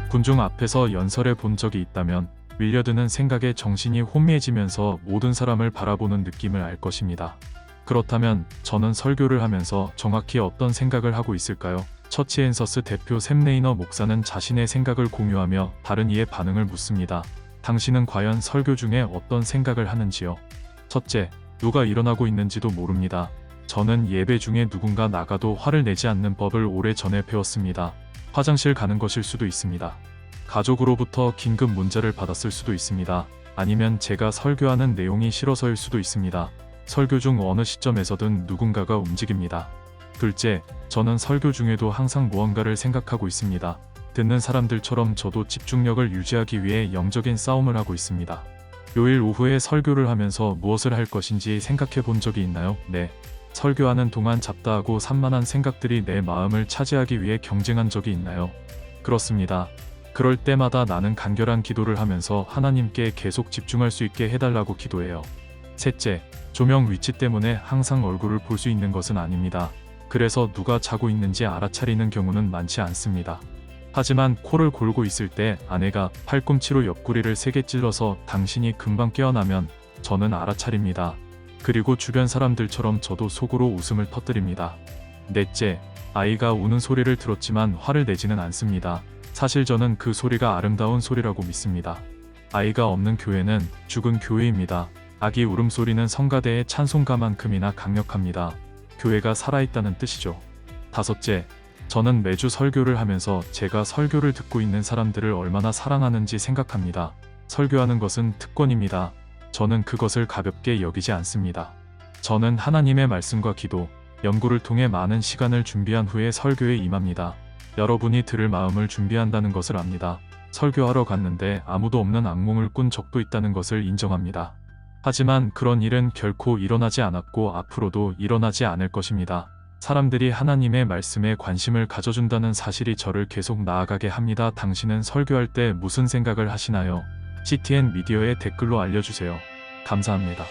군중 앞에서 연설해 본 적이 있다면 밀려드는 생각에 정신이 혼미해지면서 모든 사람을 바라보는 느낌을 알 것입니다. 그렇다면 저는 설교를 하면서 정확히 어떤 생각을 하고 있을까요? 처치 앤서스 대표 샘 레이너 목사는 자신의 생각을 공유하며 다른 이의 반응을 묻습니다. 당신은 과연 설교 중에 어떤 생각을 하는지요? 첫째, 누가 일어나고 있는지도 모릅니다. 저는 예배 중에 누군가 나가도 화를 내지 않는 법을 오래전에 배웠습니다. 화장실 가는 것일 수도 있습니다. 가족으로부터 긴급 문자를 받았을 수도 있습니다. 아니면 제가 설교하는 내용이 싫어서일 수도 있습니다. 설교 중 어느 시점에서든 누군가가 움직입니다. 둘째, 저는 설교 중에도 항상 무언가를 생각하고 있습니다. 듣는 사람들처럼 저도 집중력을 유지하기 위해 영적인 싸움을 하고 있습니다. 요일 오후에 설교를 하면서 무엇을 할 것인지 생각해 본 적이 있나요? 네. 설교하는 동안 잡다하고 산만한 생각들이 내 마음을 차지하기 위해 경쟁한 적이 있나요? 그렇습니다. 그럴 때마다 나는 간결한 기도를 하면서 하나님께 계속 집중할 수 있게 해달라고 기도해요. 셋째, 조명 위치 때문에 항상 얼굴을 볼 수 있는 것은 아닙니다. 그래서 누가 자고 있는지 알아차리는 경우는 많지 않습니다. 하지만 코를 골고 있을 때 아내가 팔꿈치로 옆구리를 세게 찔러서 당신이 금방 깨어나면 저는 알아차립니다. 그리고 주변 사람들처럼 저도 속으로 웃음을 터뜨립니다. 넷째, 아이가 우는 소리를 들었지만 화를 내지는 않습니다. 사실 저는 그 소리가 아름다운 소리라고 믿습니다. 아이가 없는 교회는 죽은 교회입니다. 아기 울음소리는 성가대의 찬송가만큼이나 강력합니다. 교회가 살아있다는 뜻이죠. 다섯째, 저는 매주 설교를 하면서 제가 설교를 듣고 있는 사람들을 얼마나 사랑하는지 생각합니다. 설교하는 것은 특권입니다. 저는 그것을 가볍게 여기지 않습니다. 저는 하나님의 말씀과 기도, 연구를 통해 많은 시간을 준비한 후에 설교에 임합니다. 여러분이 들을 마음을 준비한다는 것을 압니다. 설교하러 갔는데 아무도 없는 악몽을 꾼 적도 있다는 것을 인정합니다. 하지만 그런 일은 결코 일어나지 않았고 앞으로도 일어나지 않을 것입니다. 사람들이 하나님의 말씀에 관심을 가져준다는 사실이 저를 계속 나아가게 합니다. 당신은 설교할 때 무슨 생각을 하시나요? CTN 미디어에 댓글로 알려주세요. 감사합니다.